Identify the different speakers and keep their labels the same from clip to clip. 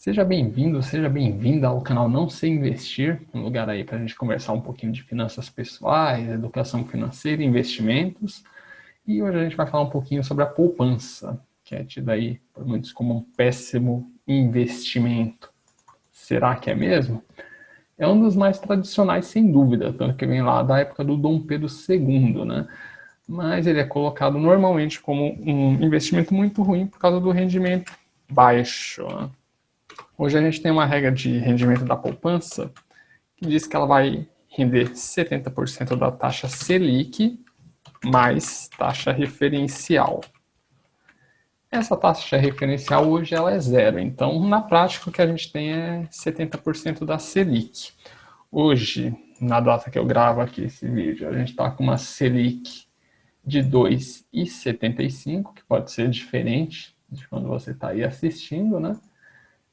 Speaker 1: Seja bem-vindo, seja bem-vinda ao canal Não Sei Investir, um lugar aí para a gente conversar um pouquinho de finanças pessoais, educação financeira, investimentos. E hoje a gente vai falar um pouquinho sobre a poupança, que é tida aí por muitos como um péssimo investimento. Será que é mesmo? É um dos mais tradicionais, sem dúvida, tanto que vem lá da época do Dom Pedro II, né? Mas ele é colocado normalmente como um investimento muito ruim por causa do rendimento baixo, né? Hoje a gente tem uma regra de rendimento da poupança que diz que ela vai render 70% da taxa Selic mais taxa referencial. Essa taxa referencial hoje ela é zero, então na prática o que a gente tem é 70% da Selic. Hoje, na data que eu gravo aqui esse vídeo, a gente está com uma Selic de 2,75, que pode ser diferente de quando você está aí assistindo, né?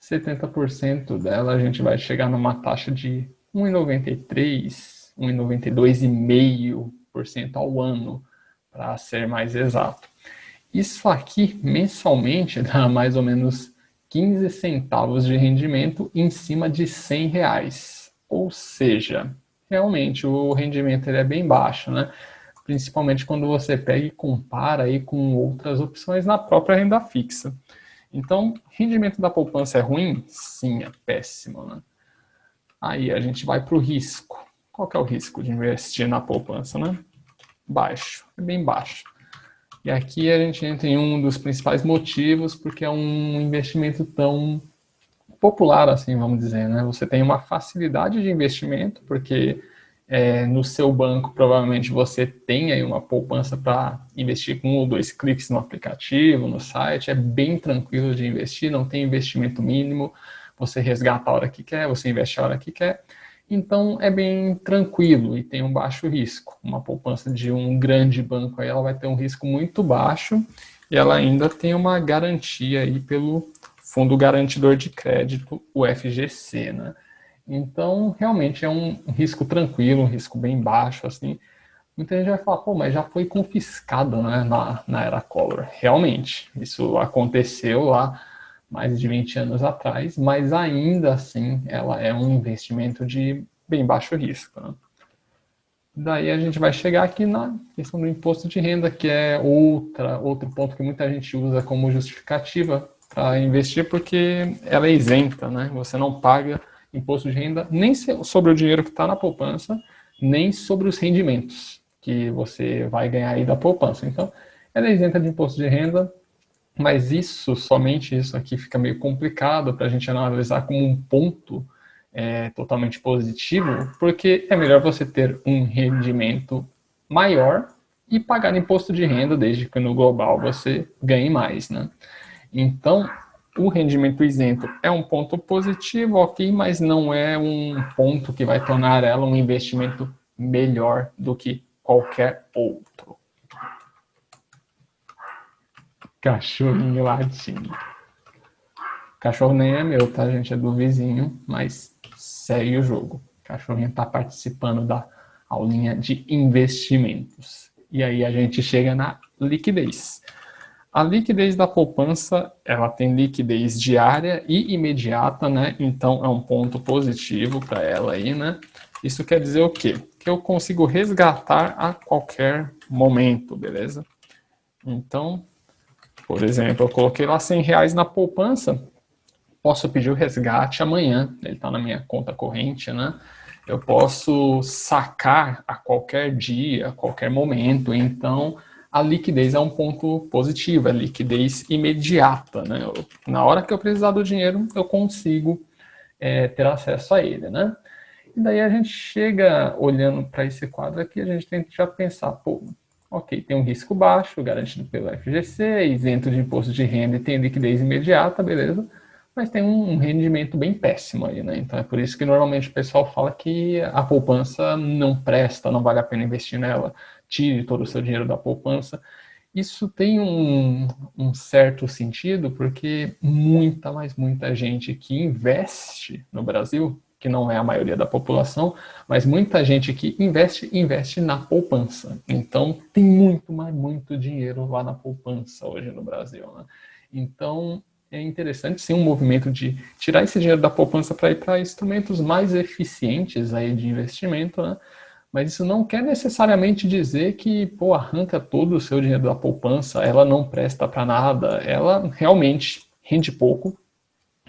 Speaker 1: 70% dela a gente vai chegar numa taxa de 1,93, 1,92,5% ao ano, para ser mais exato. Isso aqui, mensalmente, dá mais ou menos 15 centavos de rendimento em cima de R$ 100. Ou seja, realmente o rendimento ele é bem baixo, né? Principalmente quando você pega e compara aí com outras opções na própria renda fixa. Então, rendimento da poupança é ruim? Sim, é péssimo, né? Aí a gente vai para o risco. Qual que é o risco de investir na poupança, né? Baixo, é bem baixo. E aqui a gente entra em um dos principais motivos, porque é um investimento tão popular, assim, vamos dizer, né? Você tem uma facilidade de investimento, porque no seu banco provavelmente você tem aí uma poupança para investir com 1 ou 2 cliques no aplicativo, no site, é bem tranquilo de investir, não tem investimento mínimo, você resgata a hora que quer, você investe a hora que quer, então é bem tranquilo e tem um baixo risco. Uma poupança de um grande banco aí, ela vai ter um risco muito baixo e ela ainda tem uma garantia aí pelo Fundo Garantidor de Crédito, o FGC, né? Então, realmente é um risco tranquilo, um risco bem baixo, assim. Muita gente vai falar, pô, mas já foi confiscado, né, na era Collor. Realmente, isso aconteceu lá mais de 20 anos atrás, mas ainda assim ela é um investimento de bem baixo risco, né? Daí a gente vai chegar aqui na questão do imposto de renda, que é outro ponto que muita gente usa como justificativa para investir, porque ela é isenta, né? Você não paga imposto de renda nem sobre o dinheiro que está na poupança, nem sobre os rendimentos que você vai ganhar aí da poupança. Então, ela é isenta de imposto de renda, mas somente isso aqui fica meio complicado para a gente analisar como um ponto totalmente positivo, porque é melhor você ter um rendimento maior e pagar imposto de renda, desde que no global você ganhe mais, né? Então, o rendimento isento é um ponto positivo, ok, mas não é um ponto que vai tornar ela um investimento melhor do que qualquer outro. Cachorrinho latindo. Cachorro nem é meu, tá, gente? É do vizinho, mas segue o jogo. O cachorrinho está participando da aulinha de investimentos. E aí a gente chega na liquidez. A liquidez da poupança, ela tem liquidez diária e imediata, né? Então é um ponto positivo para ela aí, né? Isso quer dizer o quê? Que eu consigo resgatar a qualquer momento, beleza? Então, por exemplo, eu coloquei lá R$ 100 na poupança, posso pedir o resgate amanhã, ele está na minha conta corrente, né? Eu posso sacar a qualquer dia, a qualquer momento, então a liquidez é um ponto positivo, é liquidez imediata, né? Na hora que eu precisar do dinheiro, eu consigo ter acesso a ele, né? E daí a gente chega olhando para esse quadro aqui, a gente tem que já pensar, pô, ok, tem um risco baixo, garantido pelo FGC, isento de imposto de renda e tem liquidez imediata, beleza? Mas tem um rendimento bem péssimo aí, né? Então é por isso que normalmente o pessoal fala que a poupança não presta, não vale a pena investir nela, tire todo o seu dinheiro da poupança. Isso tem um certo sentido, porque mas muita gente que investe no Brasil, que não é a maioria da população, mas muita gente que investe na poupança. Então tem muito, mas muito dinheiro lá na poupança hoje no Brasil, né? Então é interessante sim um movimento de tirar esse dinheiro da poupança para ir para instrumentos mais eficientes aí de investimento, né? Mas isso não quer necessariamente dizer que, pô, arranca todo o seu dinheiro da poupança, ela não presta para nada, ela realmente rende pouco,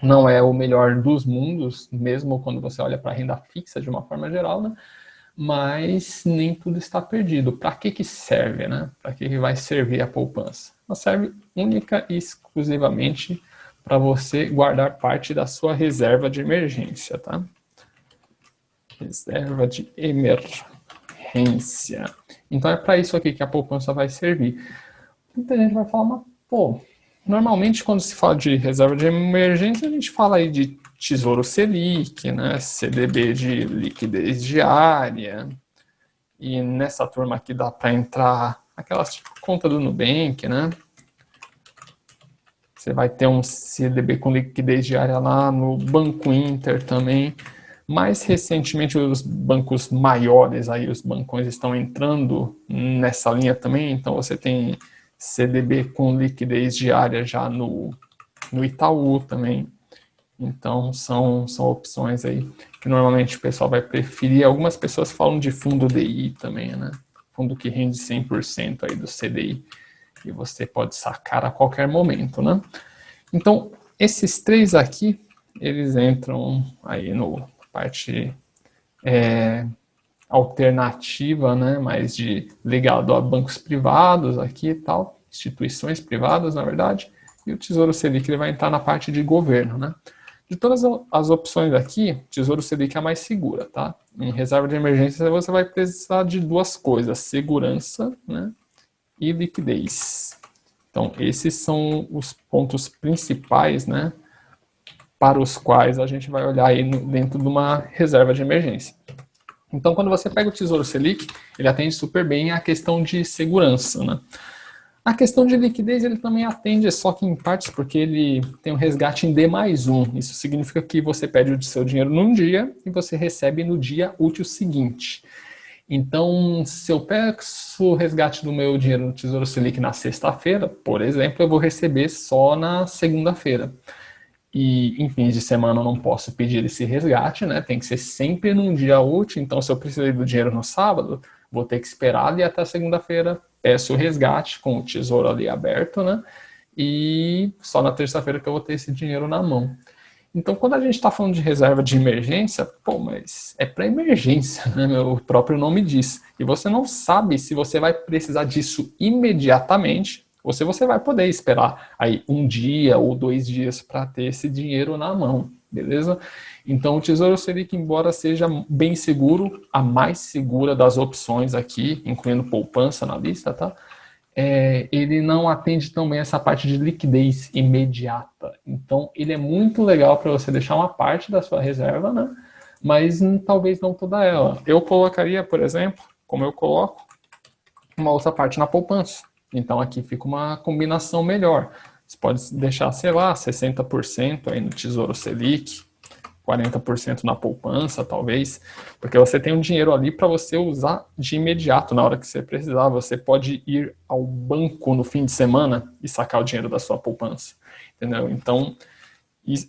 Speaker 1: não é o melhor dos mundos, mesmo quando você olha para a renda fixa de uma forma geral, né? Mas nem tudo está perdido. Para que serve, né? Para que vai servir a poupança? Ela serve única e exclusivamente para você guardar parte da sua reserva de emergência, tá? Reserva de emergência. Então é para isso aqui que a poupança vai servir. Muita gente vai falar, mas pô, normalmente quando se fala de reserva de emergência, a gente fala aí de Tesouro Selic, né? CDB de liquidez diária. E nessa turma aqui dá para entrar aquelas tipo conta do Nubank, né? Você vai ter um CDB com liquidez diária lá no Banco Inter também. Mais recentemente, os bancos maiores, aí, os bancões estão entrando nessa linha também. Então, você tem CDB com liquidez diária já no Itaú também. Então, são opções aí que normalmente o pessoal vai preferir. Algumas pessoas falam de fundo DI também, né? Fundo que rende 100% aí do CDI. E você pode sacar a qualquer momento, né? Então, esses três aqui, eles entram aí no parte alternativa, né? Mais ligado a bancos privados aqui e tal, instituições privadas, na verdade. E o Tesouro Selic ele vai entrar na parte de governo, né? De todas as opções aqui, Tesouro Selic é a mais segura, tá? Em reserva de emergência você vai precisar de duas coisas, segurança, né, e liquidez. Então, esses são os pontos principais, né, para os quais a gente vai olhar aí dentro de uma reserva de emergência. Então, quando você pega o Tesouro Selic, ele atende super bem a questão de segurança, né? A questão de liquidez ele também atende, só que em partes, porque ele tem um resgate em D+1. Isso significa que você pede o seu dinheiro num dia e você recebe no dia útil seguinte. Então, se eu peço o resgate do meu dinheiro no Tesouro Selic na sexta-feira, por exemplo, eu vou receber só na segunda-feira. E em fins de semana eu não posso pedir esse resgate, né? Tem que ser sempre num dia útil. Então, se eu precisei do dinheiro no sábado, vou ter que esperar ali até segunda-feira, peço o resgate com o tesouro ali aberto, né? E só na terça-feira que eu vou ter esse dinheiro na mão. Então, quando a gente está falando de reserva de emergência, pô, mas é para emergência, né? O próprio nome diz. E você não sabe se você vai precisar disso imediatamente ou se você vai poder esperar aí um dia ou 2 dias para ter esse dinheiro na mão, beleza? Então, o Tesouro Selic, embora seja bem seguro, a mais segura das opções aqui, incluindo poupança na lista, tá? Ele não atende tão bem essa parte de liquidez imediata. Então, ele é muito legal para você deixar uma parte da sua reserva, né? Mas talvez não toda ela. Eu colocaria, por exemplo, como eu coloco, uma outra parte na poupança. Então, aqui fica uma combinação melhor. Você pode deixar, sei lá, 60% aí no Tesouro Selic, 40% na poupança, talvez, porque você tem um dinheiro ali para você usar de imediato na hora que você precisar. Você pode ir ao banco no fim de semana e sacar o dinheiro da sua poupança, entendeu? Então,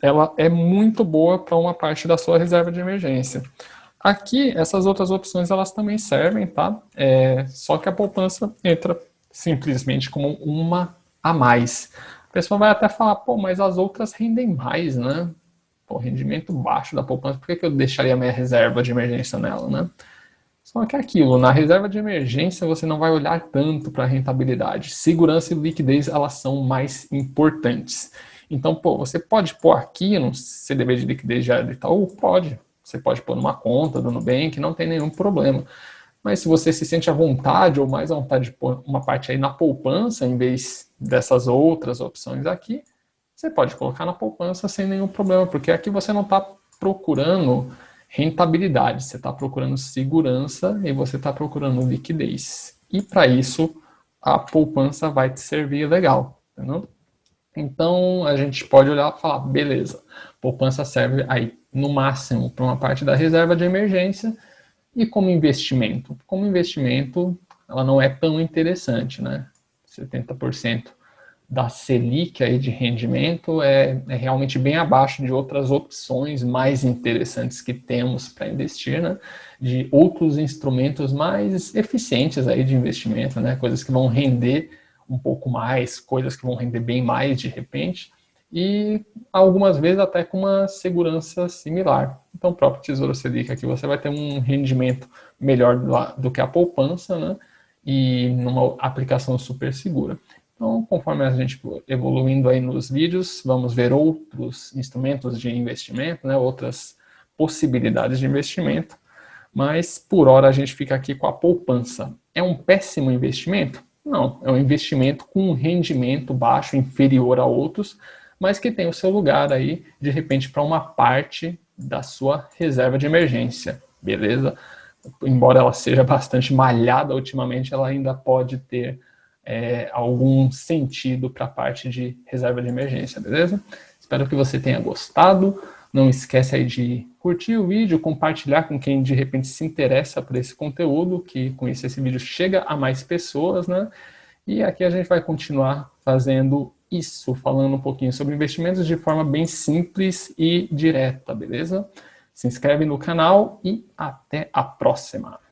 Speaker 1: ela é muito boa para uma parte da sua reserva de emergência. Aqui, essas outras opções, elas também servem, tá? Só que a poupança entra simplesmente como uma a mais. A pessoa vai até falar, pô, mas as outras rendem mais, né? Pô, rendimento baixo da poupança, por que eu deixaria minha reserva de emergência nela, né? Só que é aquilo, na reserva de emergência você não vai olhar tanto para a rentabilidade. Segurança e liquidez, elas são mais importantes. Então, pô, você pode pôr aqui no CDB de liquidez diária do Itaú? Pode. Você pode pôr numa conta do Nubank, não tem nenhum problema. Mas se você se sente à vontade ou mais à vontade de pôr uma parte aí na poupança, em vez dessas outras opções aqui, você pode colocar na poupança sem nenhum problema, porque aqui você não está procurando rentabilidade, você está procurando segurança e você está procurando liquidez. E para isso, a poupança vai te servir legal, entendeu? Então, a gente pode olhar e falar, beleza, poupança serve aí, no máximo, para uma parte da reserva de emergência e como investimento. Como investimento, ela não é tão interessante, né? 70% da Selic aí de rendimento é realmente bem abaixo de outras opções mais interessantes que temos para investir, né? De outros instrumentos mais eficientes aí de investimento, né? Coisas que vão render um pouco mais, coisas que vão render bem mais de repente, e algumas vezes até com uma segurança similar. Então, o próprio Tesouro Selic aqui você vai ter um rendimento melhor do que a poupança, né? E numa aplicação super segura. Então, conforme a gente for evoluindo aí nos vídeos, vamos ver outros instrumentos de investimento, né? Outras possibilidades de investimento, mas por hora a gente fica aqui com a poupança. É um péssimo investimento? Não, é um investimento com um rendimento baixo, inferior a outros, mas que tem o seu lugar aí, de repente, para uma parte da sua reserva de emergência, beleza? Embora ela seja bastante malhada ultimamente, ela ainda pode ter algum sentido para a parte de reserva de emergência, beleza? Espero que você tenha gostado. Não esquece aí de curtir o vídeo, compartilhar com quem de repente se interessa por esse conteúdo, que com isso esse vídeo chega a mais pessoas, né? E aqui a gente vai continuar fazendo isso, falando um pouquinho sobre investimentos de forma bem simples e direta, beleza? Se inscreve no canal e até a próxima!